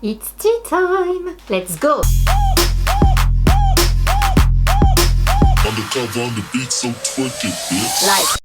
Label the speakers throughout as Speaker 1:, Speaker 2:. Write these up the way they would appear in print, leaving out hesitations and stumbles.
Speaker 1: It's tea time! Let's go!
Speaker 2: Undercover on the beat, so twerk it, bitch.
Speaker 1: Like.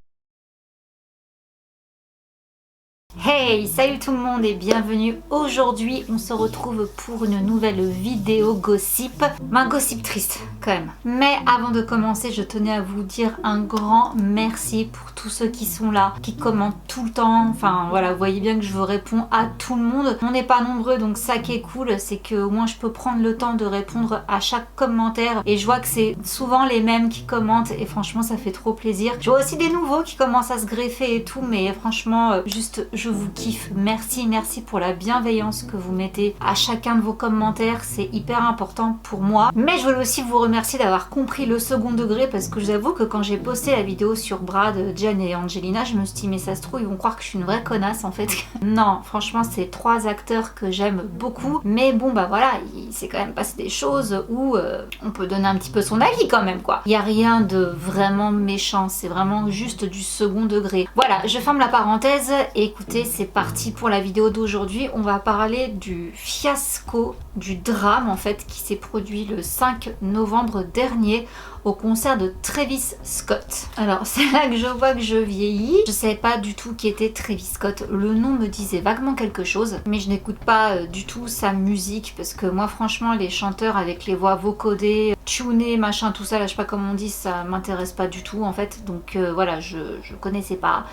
Speaker 1: Hey, salut tout le monde et bienvenue. Aujourd'hui, on se retrouve pour une nouvelle vidéo gossip. Un gossip triste quand même. Mais avant de commencer, je tenais à vous dire un grand merci pour tous ceux qui sont là, qui commentent tout le temps. Enfin voilà, vous voyez bien que je réponds à tout le monde. On n'est pas nombreux, donc ça qui est cool, c'est que au moins je peux prendre le temps de répondre à chaque commentaire. Et je vois que c'est souvent les mêmes qui commentent et franchement ça fait trop plaisir. Je vois aussi des nouveaux qui commencent à se greffer et tout, mais franchement, juste je vous kiffe. Merci pour la bienveillance que vous mettez à chacun de vos commentaires, c'est hyper important pour moi. Mais je voulais aussi vous remercier d'avoir compris le second degré, parce que j'avoue que quand j'ai posté la vidéo sur Brad, Jen et Angelina, je me suis dit mais ça se trouve ils vont croire que je suis une vraie connasse en fait. Non, franchement c'est trois acteurs que j'aime beaucoup, mais bon bah voilà, il s'est quand même passé des choses où on peut donner un petit peu son avis quand même quoi. Il n'y a rien de vraiment méchant, c'est vraiment juste du second degré. Voilà, je ferme la parenthèse et écoutez, c'est parti pour la vidéo d'aujourd'hui. On va parler du fiasco, du drame en fait qui s'est produit le 5 novembre dernier au concert de Travis Scott. Alors c'est là que je vois que je vieillis. Je savais pas du tout qui était Travis Scott. Le nom me disait vaguement quelque chose, mais je n'écoute pas du tout sa musique parce que moi franchement les chanteurs avec les voix vocodées, tunées, machin, tout ça, là je sais pas comment on dit, ça m'intéresse pas du tout en fait. Donc voilà, je connaissais pas.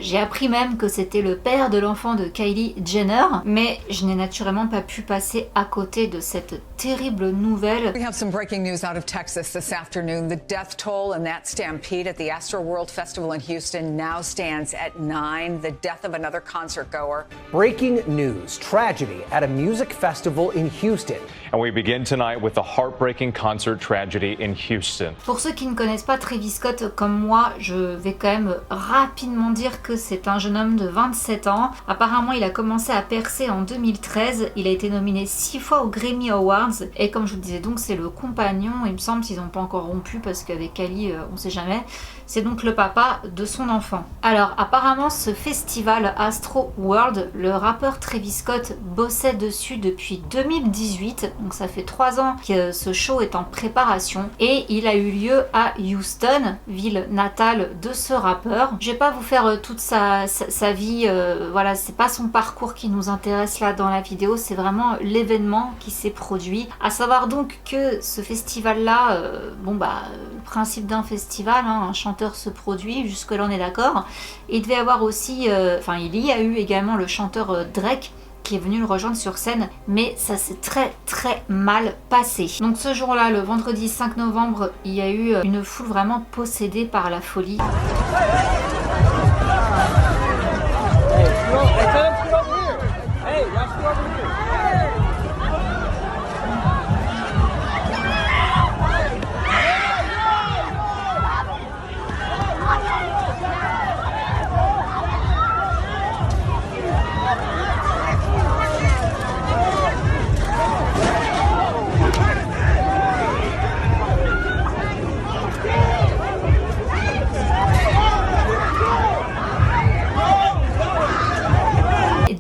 Speaker 1: J'ai appris même que c'était le père de l'enfant de Kylie Jenner, mais je n'ai naturellement pas pu passer à côté de cette terrible nouvelle.
Speaker 3: We have some breaking news out of Texas this afternoon. The death toll in that stampede at the Astroworld Festival in Houston now stands at 9. The death of another concert goer.
Speaker 4: Breaking news, tragedy at a music festival in Houston.
Speaker 5: And we begin tonight with the heartbreaking concert tragedy in Houston.
Speaker 1: Pour ceux qui ne connaissent pas Travis Scott comme moi, je vais quand même rapidement dire que c'est un jeune homme de 27 ans. Apparemment, il a commencé à percer en 2013. Il a été nominé 6 fois aux Grammy Awards. Et comme je vous disais donc, c'est le compagnon, il me semble qu'ils n'ont pas encore rompu parce qu'avec Kylie, on sait jamais. C'est donc le papa de son enfant. Alors apparemment ce festival Astro World, le rappeur Travis Scott bossait dessus depuis 2018, donc ça fait 3 ans que ce show est en préparation et il a eu lieu à Houston, ville natale de ce rappeur. Je vais pas vous faire toute sa vie, voilà, c'est pas son parcours qui nous intéresse là dans la vidéo, c'est vraiment l'événement qui s'est produit. À savoir donc que ce festival là, bon bah le principe d'un festival, hein, un chanteur se produit, jusque là on est d'accord. Il devait avoir aussi, enfin il y a eu également le chanteur Drake qui est venu le rejoindre sur scène, mais ça s'est très mal passé. Donc ce jour-là, le vendredi 5 novembre, il y a eu une foule vraiment possédée par la folie.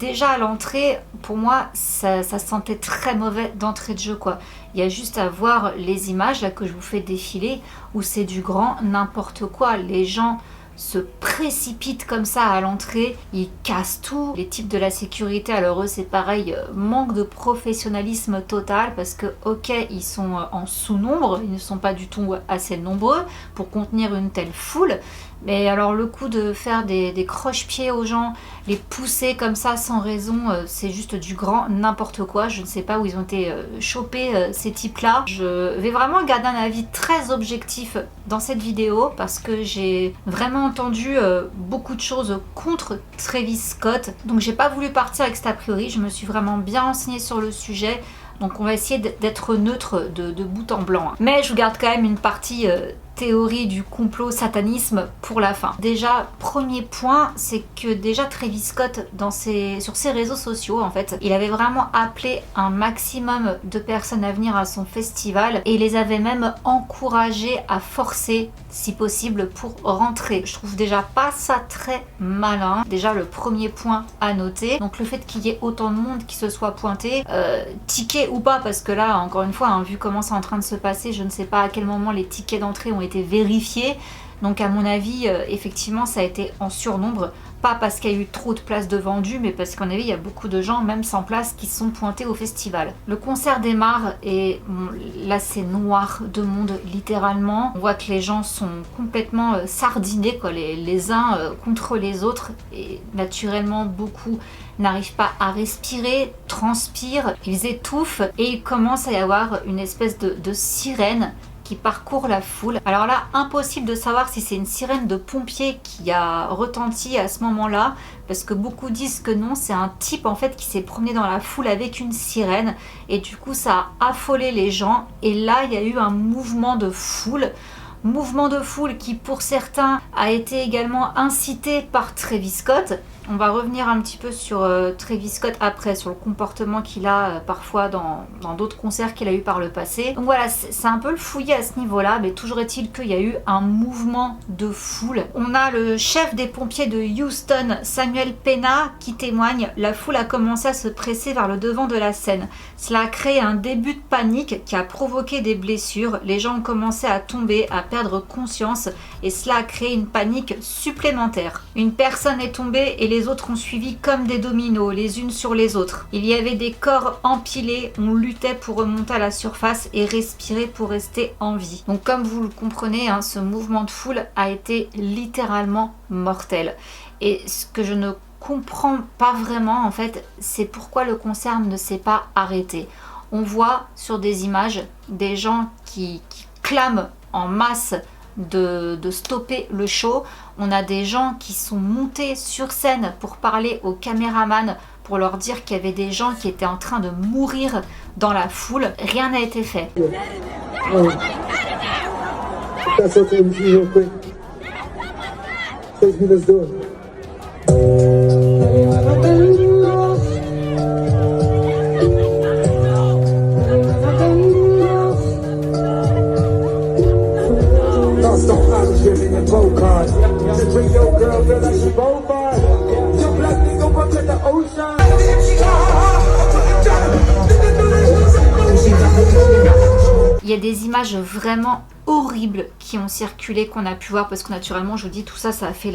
Speaker 1: Déjà à l'entrée, pour moi, ça sentait très mauvais d'entrée de jeu quoi. Il y a juste à voir les images là que je vous fais défiler où c'est du grand n'importe quoi. Les gens se précipitent comme ça à l'entrée, ils cassent tout. Les types de la sécurité, alors eux c'est pareil, manque de professionnalisme total parce que ok ils sont en sous-nombre, ils ne sont pas du tout assez nombreux pour contenir une telle foule. Mais alors le coup de faire des croche-pieds aux gens, les pousser comme ça sans raison, c'est juste du grand n'importe quoi. Je ne sais pas où ils ont été chopés ces types-là. Je vais vraiment garder un avis très objectif dans cette vidéo parce que j'ai vraiment entendu beaucoup de choses contre Travis Scott. Donc j'ai pas voulu partir avec cet a priori, je me suis vraiment bien renseignée sur le sujet. Donc on va essayer d'être neutre de bout en blanc. Mais je vous garde quand même une partie théorie du complot satanisme pour la fin. Déjà, premier point, c'est que déjà Travis Scott sur ses réseaux sociaux, en fait, il avait vraiment appelé un maximum de personnes à venir à son festival et il les avait même encouragés à forcer, si possible, pour rentrer. Je trouve déjà pas ça très malin. Déjà, le premier point à noter. Donc le fait qu'il y ait autant de monde qui se soit pointé, ticket ou pas, parce que là, encore une fois, hein, vu comment c'est en train de se passer, je ne sais pas à quel moment les tickets d'entrée ont été vérifiés. Donc à mon avis, effectivement, ça a été en surnombre. Pas parce qu'il y a eu trop de places de vendues, mais parce qu'en effet, il y a beaucoup de gens, même sans place, qui sont pointés au festival. Le concert démarre et bon, là, c'est noir de monde, littéralement. On voit que les gens sont complètement sardinés, quoi, les uns contre les autres. Et naturellement, beaucoup n'arrivent pas à respirer, transpirent, ils étouffent et il commence à y avoir une espèce de sirène qui parcourt la foule. Alors là, impossible de savoir si c'est une sirène de pompiers qui a retenti à ce moment-là, parce que beaucoup disent que non, c'est un type en fait qui s'est promené dans la foule avec une sirène, et du coup ça a affolé les gens, et là il y a eu un mouvement de foule qui pour certains a été également incité par Travis Scott. On va revenir un petit peu sur Travis Scott après, sur le comportement qu'il a parfois dans d'autres concerts qu'il a eu par le passé. Donc voilà, c'est un peu le fouillis à ce niveau-là, mais toujours est-il qu'il y a eu un mouvement de foule. On a le chef des pompiers de Houston, Samuel Pena, qui témoigne. La foule a commencé à se presser vers le devant de la scène. Cela a créé un début de panique qui a provoqué des blessures. Les gens ont commencé à tomber, à perdre conscience, et cela a créé une panique supplémentaire. Une personne est tombée et les autres ont suivi comme des dominos, les unes sur les autres. Il y avait des corps empilés, on luttait pour remonter à la surface et respirer pour rester en vie. Donc comme vous le comprenez, hein, ce mouvement de foule a été littéralement mortel. Et ce que je ne comprends pas vraiment, en fait, c'est pourquoi le concert ne s'est pas arrêté. On voit sur des images des gens qui clament en masse de stopper le show. On a des gens qui sont montés sur scène pour parler aux caméramans, pour leur dire qu'il y avait des gens qui étaient en train de mourir dans la foule. Rien n'a été fait. Il y a des images vraiment horribles qui ont circulé, qu'on a pu voir, parce que naturellement, je vous dis, tout ça, ça a fait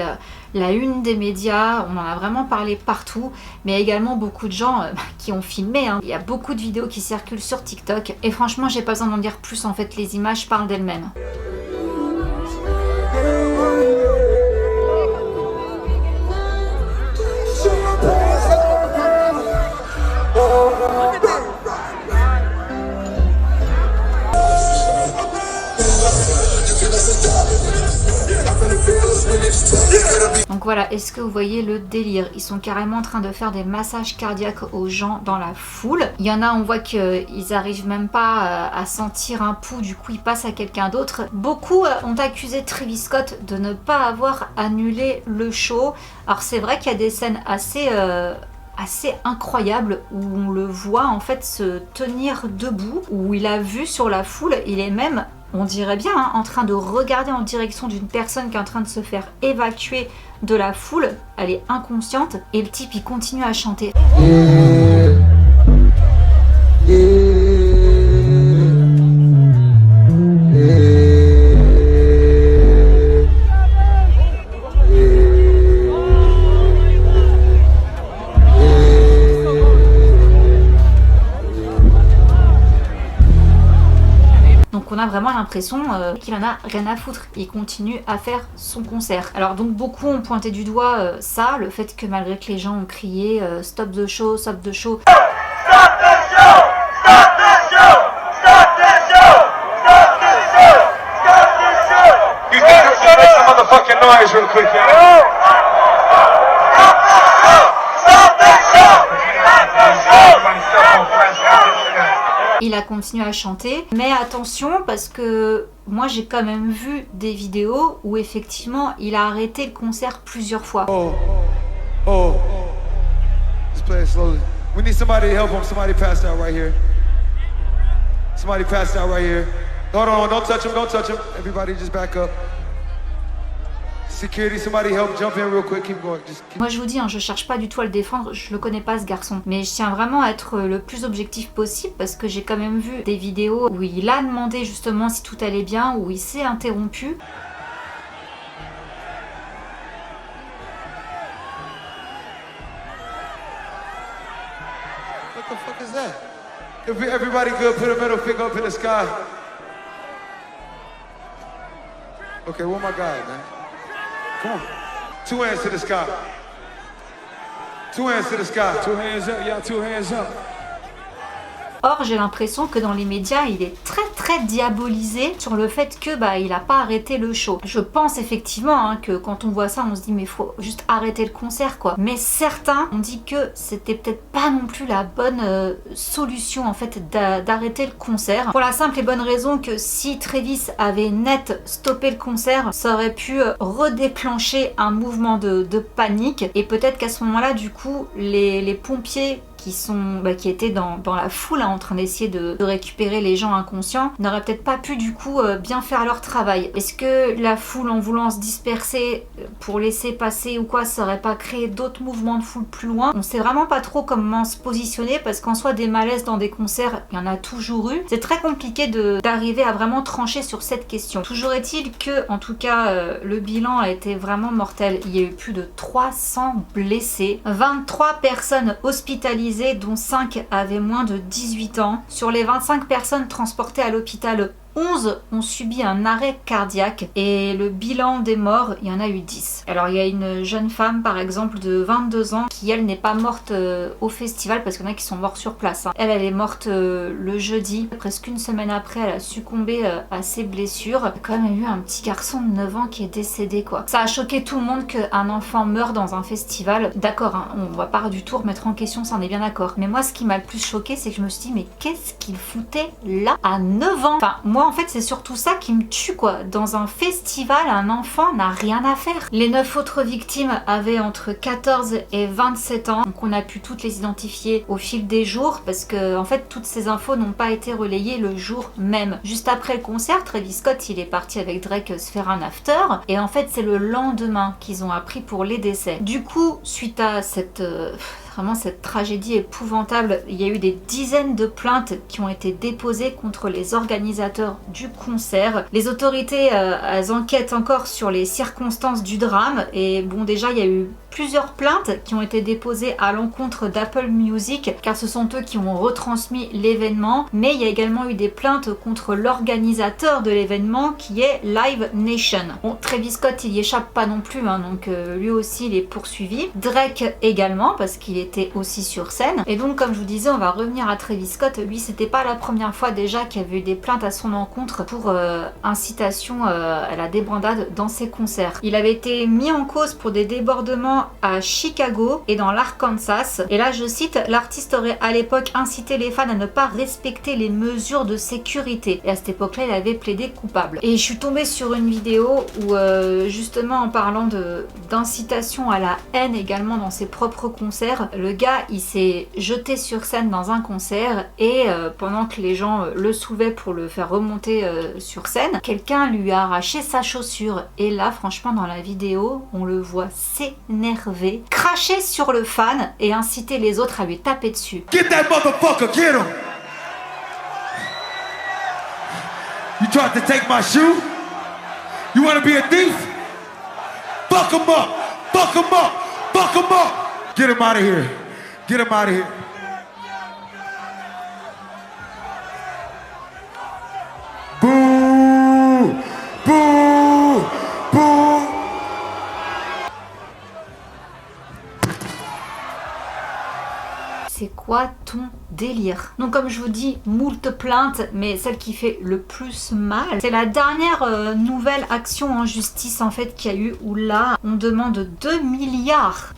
Speaker 1: la une des médias, on en a vraiment parlé partout, mais également beaucoup de gens qui ont filmé, hein. Il y a beaucoup de vidéos qui circulent sur TikTok, et franchement, j'ai pas besoin d'en dire plus, en fait, les images parlent d'elles-mêmes. Donc voilà, est-ce que vous voyez le délire? Ils sont carrément en train de faire des massages cardiaques aux gens dans la foule. Il y en a, on voit qu'ils arrivent même pas à sentir un pouls, du coup ils passent à quelqu'un d'autre. Beaucoup ont accusé Travis Scott de ne pas avoir annulé le show. Alors c'est vrai qu'il y a des scènes assez incroyable où on le voit en fait se tenir debout, où il a vu sur la foule, il est même, on dirait bien, hein, en train de regarder en direction d'une personne qui est en train de se faire évacuer de la foule. Elle est inconsciente et le type il continue à chanter. On a vraiment l'impression qu'il en a rien à foutre. Il continue à faire son concert. Alors donc beaucoup ont pointé du doigt ça, le fait que malgré que les gens ont crié stop the show, stop the show. Stop the show! Stop the show! Stop the show! Stop the show! Stop the show! You think you should make some motherfucking noise real quick, yeah? Stop the show! Stop the show! Stop the show! il a continué à chanter. Mais attention, parce que moi j'ai quand même vu des vidéos où effectivement il a arrêté le concert plusieurs fois.
Speaker 6: Oh, just play it slowly. We need somebody to help him. Somebody passed out right here. Somebody passed out right here. Hold on, don't touch him, don't touch him. Everybody just back up. Security, somebody help jump in real quick. Keep going.
Speaker 1: Moi je vous dis, hein, je cherche pas du tout à le défendre, je le connais pas ce garçon. Mais je tiens vraiment à être le plus objectif possible parce que j'ai quand même vu des vidéos où il a demandé justement si tout allait bien, où il s'est interrompu.
Speaker 6: What the fuck is that? If everybody good, put a middle finger up in the sky. Okay, where my guy, man? Come on. 2 hands to the sky. 2 hands to the sky. 2 hands up, y'all. 2 hands up.
Speaker 1: Or, j'ai l'impression que dans les médias, il est très diabolisé sur le fait que il a pas arrêté le show. Je pense effectivement que quand on voit ça, on se dit mais faut juste arrêter le concert quoi. Mais certains ont dit que c'était peut-être pas non plus la bonne solution en fait d'arrêter le concert. Pour la simple et bonne raison que si Travis avait net stoppé le concert, ça aurait pu redéclencher un mouvement de panique et peut-être qu'à ce moment-là, du coup, les pompiers qui étaient dans la foule en train d'essayer de récupérer les gens inconscients n'auraient peut-être pas pu du coup bien faire leur travail. Est-ce que la foule en voulant se disperser pour laisser passer ou quoi, ça aurait pas créé d'autres mouvements de foule plus loin? On sait vraiment pas trop comment se positionner parce qu'en soi des malaises dans des concerts, il y en a toujours eu. C'est très compliqué d'arriver à vraiment trancher sur cette question. Toujours est-il que en tout cas le bilan a été vraiment mortel. Il y a eu plus de 300 blessés, 23 personnes hospitalisées dont 5 avaient moins de 18 ans. Sur les 25 personnes transportées à l'hôpital, 11 ont subi un arrêt cardiaque et le bilan des morts, il y en a eu 10. Alors il y a une jeune femme par exemple de 22 ans qui elle n'est pas morte au festival parce qu'il y en a qui sont morts sur place. Elle est morte le jeudi, presque une semaine après elle a succombé à ses blessures. Il y a quand même eu un petit garçon de 9 ans qui est décédé quoi. Ça a choqué tout le monde qu'un enfant meure dans un festival. D'accord, hein, on va pas du tout remettre en question, ça on est bien d'accord. Mais moi ce qui m'a le plus choqué c'est que je me suis dit mais qu'est-ce qu'il foutait là à 9 ans? Enfin moi en fait c'est surtout ça qui me tue quoi. Dans un festival, un enfant n'a rien à faire. Les 9 autres victimes avaient entre 14 et 27 ans. Donc on a pu toutes les identifier au fil des jours parce que en fait toutes ces infos n'ont pas été relayées le jour même. Juste après le concert, Travis Scott il est parti avec Drake se faire un after et en fait c'est le lendemain qu'ils ont appris pour les décès. Du coup, suite à vraiment cette tragédie épouvantable, il y a eu des dizaines de plaintes qui ont été déposées contre les organisateurs du concert. Les autorités elles enquêtent encore sur les circonstances du drame et bon déjà il y a eu plusieurs plaintes qui ont été déposées à l'encontre d'Apple Music car ce sont eux qui ont retransmis l'événement, mais il y a également eu des plaintes contre l'organisateur de l'événement qui est Live Nation. Bon, Travis Scott il y échappe pas non plus hein, donc lui aussi il est poursuivi. Drake également parce qu'il était aussi sur scène et donc comme je vous disais on va revenir à Travis Scott. Lui c'était pas la première fois déjà qu'il y avait eu des plaintes à son encontre pour incitation à la débandade dans ses concerts. Il avait été mis en cause pour des débordements à Chicago et dans l'Arkansas. Et là je cite, l'artiste aurait à l'époque incité les fans à ne pas respecter les mesures de sécurité. Et à cette époque-là il avait plaidé coupable. Et je suis tombée sur une vidéo où justement en parlant d'incitation à la haine également dans ses propres concerts, le gars il s'est jeté sur scène dans un concert et pendant que les gens le soulevaient pour le faire remonter sur scène, quelqu'un lui a arraché sa chaussure. Et là franchement dans la vidéo on le voit s'énerver, cracher sur le fan et inciter les autres à lui taper dessus.
Speaker 6: Get that motherfucker, get him! You tried to take my shoe? You wanna be a thief? Fuck him up! Fuck him up! Fuck him up! Get him out of here! Get him out of here! Boo! Boo! Boo!
Speaker 1: C'est quoi ton délire? Donc comme je vous dis, moult plaintes, mais celle qui fait le plus mal, c'est la dernière nouvelle action en justice en fait qu'il y a eu, où là on demande 2 milliards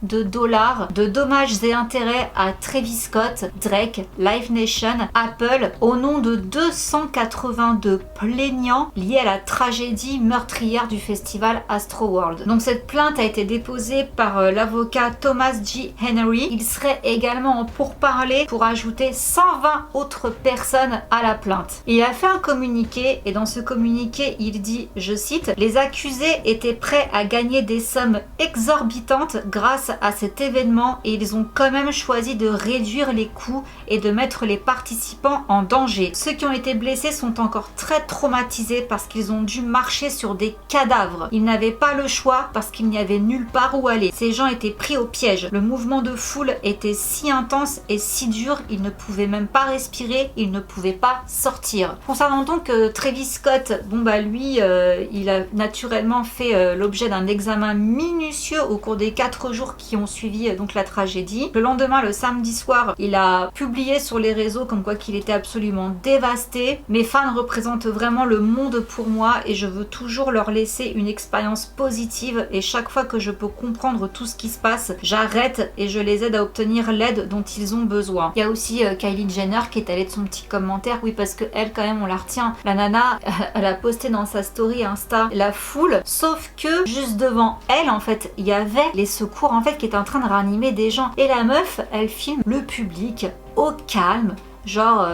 Speaker 1: de dollars de dommages et intérêts à Travis Scott, Drake, Live Nation, Apple, au nom de 282 plaignants liés à la tragédie meurtrière du festival Astroworld. Donc cette plainte a été déposée par l'avocat Thomas G. Henry. Il serait également en pourparlers pour ajouter 120 autres personnes à la plainte. Il a fait un communiqué, et dans ce communiqué il dit, je cite, « Les accusés étaient prêts à gagner des sommes exorbitantes grâce à cet événement et ils ont quand même choisi de réduire les coûts et de mettre les participants en danger. Ceux qui ont été blessés sont encore très traumatisés parce qu'ils ont dû marcher sur des cadavres. Ils n'avaient pas le choix parce qu'il n'y avait nulle part où aller. Ces gens étaient pris au piège. Le mouvement de foule était si intense et si dur, ils ne pouvaient même pas respirer, ils ne pouvaient pas sortir. » Concernant donc Travis Scott, bon bah lui, il a naturellement fait l'objet d'un examen minutieux au cours des 4 jours qui ont suivi donc la tragédie. Le lendemain, le samedi soir, il a publié sur les réseaux comme quoi qu'il était absolument dévasté. Mes fans représentent vraiment le monde pour moi et je veux toujours leur laisser une expérience positive, et chaque fois que je peux comprendre tout ce qui se passe, j'arrête et je les aide à obtenir l'aide dont ils ont besoin. Il y a aussi Kylie Jenner qui est allée de son petit commentaire, oui parce que elle quand même on la retient, la nana elle a posté dans sa story Insta la foule, sauf que juste devant elle en fait il y avait les secours en fait qui étaient en train de réanimer des gens, et la meuf elle filme le public au calme, genre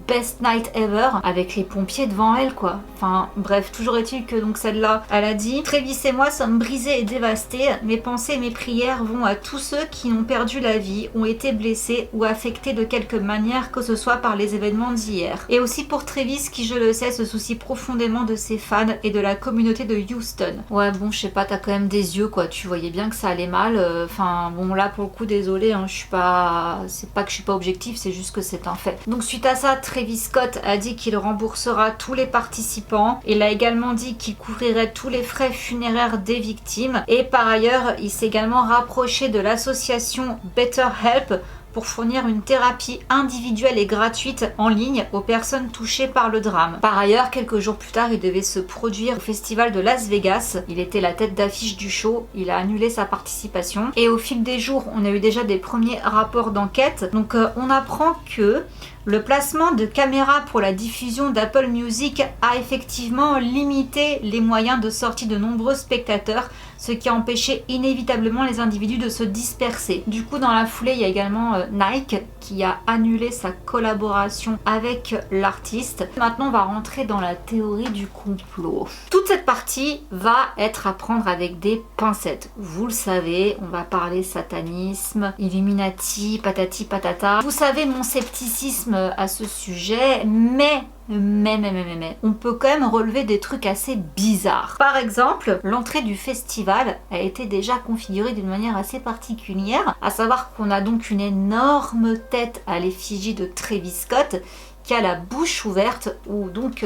Speaker 1: best night ever, avec les pompiers devant elle quoi. Enfin bref, toujours est-il que donc celle-là, elle a dit: Travis et moi sommes brisés et dévastés, mes pensées et mes prières vont à tous ceux qui ont perdu la vie, ont été blessés ou affectés de quelque manière que ce soit par les événements d'hier. Et aussi pour Travis qui, je le sais, se soucie profondément de ses fans et de la communauté de Houston. Ouais bon, je sais pas, t'as quand même des yeux quoi, tu voyais bien que ça allait mal. Enfin bon là pour le coup désolé, hein, je suis pas, c'est pas que je suis pas objective, c'est juste que c'est un fait. Donc suite à ça, Travis Scott a dit qu'il remboursera tous les participants. Il a également dit qu'il couvrirait tous les frais funéraires des victimes. Et par ailleurs, il s'est également rapproché de l'association BetterHelp pour fournir une thérapie individuelle et gratuite en ligne aux personnes touchées par le drame. Par ailleurs, quelques jours plus tard, il devait se produire au festival de Las Vegas. Il était la tête d'affiche du show, il a annulé sa participation. Et au fil des jours, on a eu déjà des premiers rapports d'enquête. Donc on apprend que le placement de caméras pour la diffusion d'Apple Music a effectivement limité les moyens de sortie de nombreux spectateurs, ce qui a empêché inévitablement les individus de se disperser. Du coup, dans la foulée, il y a également Nike qui a annulé sa collaboration avec l'artiste. Maintenant, on va rentrer dans la théorie du complot. Toute cette partie va être à prendre avec des pincettes. Vous le savez, on va parler satanisme, Illuminati, patati patata. Vous savez mon scepticisme à ce sujet, mais on peut quand même relever des trucs assez bizarres. Par exemple, l'entrée du festival a été déjà configurée d'une manière assez particulière, à savoir qu'on a donc une énorme tête à l'effigie de Travis Scott qui a la bouche ouverte, où donc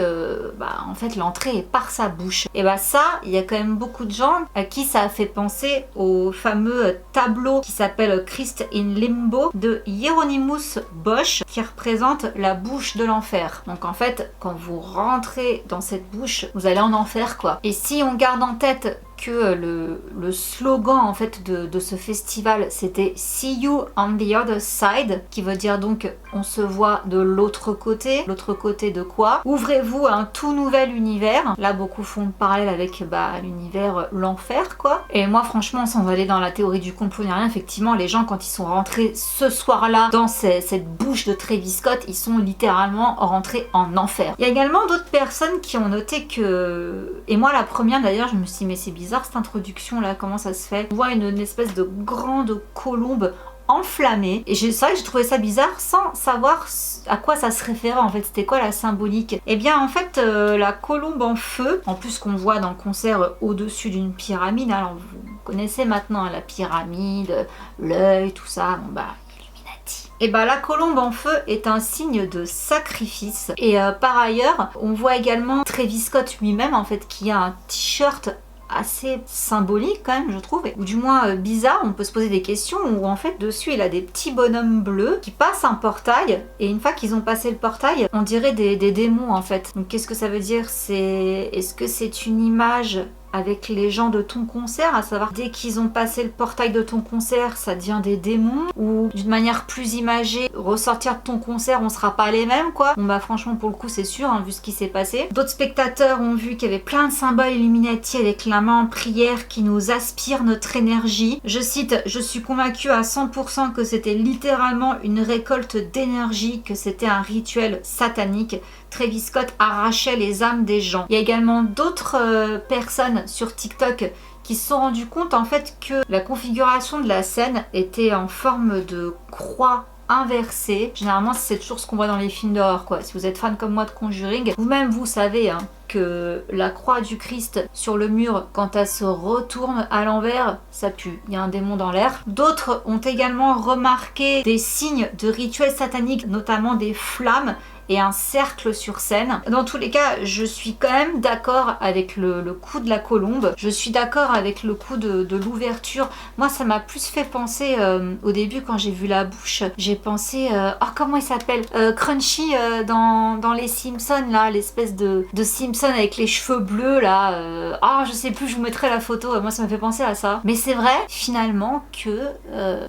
Speaker 1: en fait l'entrée est par sa bouche. Et bah ça, il y a quand même beaucoup de gens à qui ça a fait penser au fameux tableau qui s'appelle Christ in Limbo de Hieronymus Bosch, qui représente la bouche de l'enfer. Donc en fait, quand vous rentrez dans cette bouche, vous allez en enfer quoi. Et si on garde en tête que le slogan en fait de ce festival c'était See you on the other side, qui veut dire donc on se voit de l'autre côté. L'autre côté de quoi? Ouvrez-vous à un tout nouvel univers. Là beaucoup font le parallèle avec l'univers l'enfer quoi. Et moi franchement, sans aller dans la théorie du complot ni rien, effectivement les gens quand ils sont rentrés ce soir-là dans cette bouche de Travis Scott, ils sont littéralement rentrés en enfer. Il y a également d'autres personnes qui ont noté que, et moi la première d'ailleurs, je me suis dit mais c'est bizarre cette introduction là, comment ça se fait? On voit une espèce de grande colombe enflammée, et c'est vrai que j'ai trouvé ça bizarre sans savoir à quoi ça se référait en fait, c'était quoi la symbolique. Et bien en fait la colombe en feu, en plus qu'on voit dans le concert au-dessus d'une pyramide, alors vous connaissez maintenant la pyramide, l'œil, tout ça, bon Illuminati. Et la colombe en feu est un signe de sacrifice. Et par ailleurs, on voit également Travis Scott lui-même en fait qui a un t-shirt assez symbolique quand même, je trouve, ou du moins bizarre. On peut se poser des questions où en fait dessus il a des petits bonhommes bleus qui passent un portail, et une fois qu'ils ont passé le portail, on dirait des démons en fait. Donc qu'est-ce que ça veut dire? Est-ce que c'est une image avec les gens de ton concert, à savoir dès qu'ils ont passé le portail de ton concert, ça devient des démons, ou d'une manière plus imagée, ressortir de ton concert, on sera pas les mêmes quoi. Bon bah franchement pour le coup c'est sûr, hein, vu ce qui s'est passé. D'autres spectateurs ont vu qu'il y avait plein de symboles Illuminati avec la main en prière qui nous aspirent notre énergie. Je cite, je suis convaincue à 100% que c'était littéralement une récolte d'énergie, que c'était un rituel satanique. Travis Scott arrachait les âmes des gens. Il y a également d'autres personnes sur TikTok qui se sont rendus compte en fait que la configuration de la scène était en forme de croix inversée. Généralement c'est toujours ce qu'on voit dans les films d'horreur quoi. Si vous êtes fan comme moi de Conjuring, vous-même vous savez hein, que la croix du Christ sur le mur, quand elle se retourne à l'envers, ça pue, il y a un démon dans l'air. D'autres ont également remarqué des signes de rituels sataniques, notamment des flammes et un cercle sur scène. Dans tous les cas, je suis quand même d'accord avec le coup de la colombe. Je suis d'accord avec le coup de l'ouverture. Moi, ça m'a plus fait penser au début quand j'ai vu la bouche. J'ai pensé, oh comment il s'appelle, Crunchy dans les Simpsons là, l'espèce de Simpson avec les cheveux bleus là. Ah, je sais plus, je vous mettrai la photo. Moi, ça m'a fait penser à ça. Mais c'est vrai, finalement, que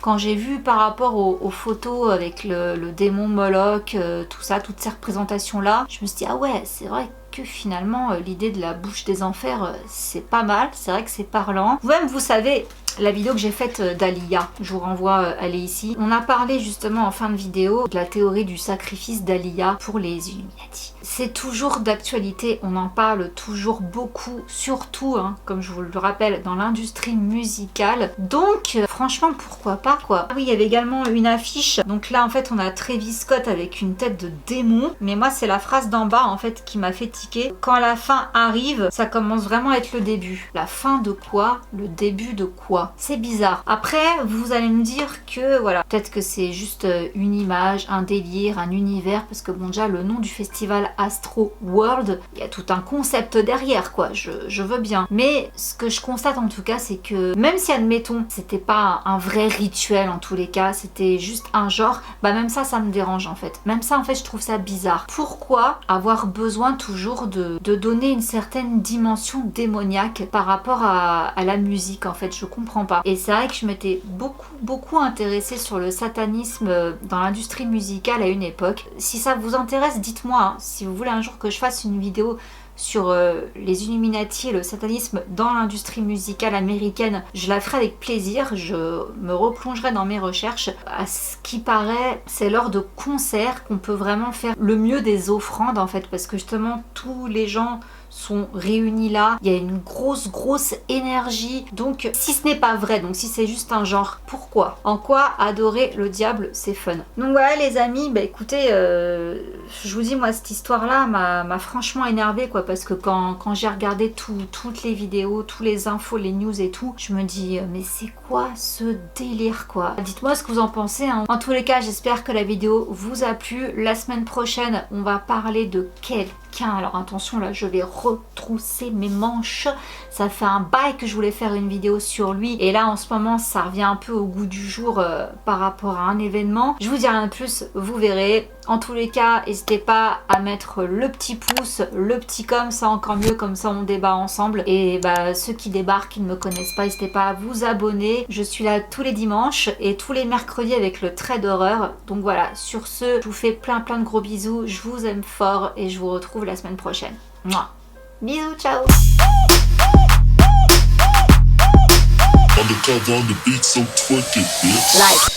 Speaker 1: quand j'ai vu par rapport aux photos avec le démon Moloch, tout ça, toutes ces représentations là, je me suis dit ah ouais, c'est vrai que finalement l'idée de la bouche des enfers c'est pas mal, c'est vrai que c'est parlant. Vous-même vous savez la vidéo que j'ai faite d'Aaliyah, je vous renvoie, elle est ici. On a parlé justement en fin de vidéo de la théorie du sacrifice d'Aaliyah pour les Illuminati. C'est toujours d'actualité, on en parle toujours beaucoup, surtout, hein, comme je vous le rappelle, dans l'industrie musicale. Donc, franchement, pourquoi pas quoi. Oui, il y avait également une affiche. Donc là, en fait, on a Travis Scott avec une tête de démon. Mais moi, c'est la phrase d'en bas, en fait, qui m'a fait tiquer. Quand la fin arrive, ça commence vraiment à être le début. La fin de quoi? Le début de quoi? C'est bizarre. Après, vous allez me dire que, voilà, peut-être que c'est juste une image, un délire, un univers, parce que bon, déjà, le nom du festival Astro World, il y a tout un concept derrière quoi, je veux bien. Mais ce que je constate en tout cas, c'est que même si admettons, c'était pas un vrai rituel en tous les cas, c'était juste un genre, bah même ça me dérange en fait. Même ça en fait, je trouve ça bizarre. Pourquoi avoir besoin toujours de donner une certaine dimension démoniaque par rapport à la musique en fait, je comprends pas. Et c'est vrai que je m'étais beaucoup intéressée sur le satanisme dans l'industrie musicale à une époque. Si ça vous intéresse, dites-moi, hein, si vous voulez un jour que je fasse une vidéo sur les Illuminati et le satanisme dans l'industrie musicale américaine, je la ferai avec plaisir, je me replongerai dans mes recherches. À ce qui paraît, c'est lors de concerts qu'on peut vraiment faire le mieux des offrandes en fait, parce que justement tous les gens sont réunis là, il y a une grosse énergie, donc si ce n'est pas vrai, donc si c'est juste un genre, pourquoi? En quoi adorer le diable c'est fun? Donc voilà les amis, bah écoutez, je vous dis moi cette histoire là m'a franchement énervée quoi, parce que quand j'ai regardé toutes les vidéos, tous les infos, les news et tout, je me dis mais c'est quoi ce délire quoi? Dites-moi ce que vous en pensez hein. En tous les cas, j'espère que la vidéo vous a plu. La semaine prochaine on va parler de quelqu'un, alors attention là je vais retrousser mes manches, ça fait un bail que je voulais faire une vidéo sur lui et là en ce moment ça revient un peu au goût du jour par rapport à un événement. Je vous dis rien de plus, vous verrez. En tous les cas, n'hésitez pas à mettre le petit pouce, le petit comme, ça encore mieux, comme ça on débat ensemble. Et bah ceux qui débarquent, qui ne me connaissent pas, n'hésitez pas à vous abonner. Je suis là tous les dimanches et tous les mercredis avec le trait d'horreur. Donc voilà, sur ce, je vous fais plein de gros bisous, je vous aime fort et je vous retrouve la semaine prochaine. Mouah. Bisous, ciao.
Speaker 2: Undercover on the beat, so twerk it, bitch.
Speaker 1: Like.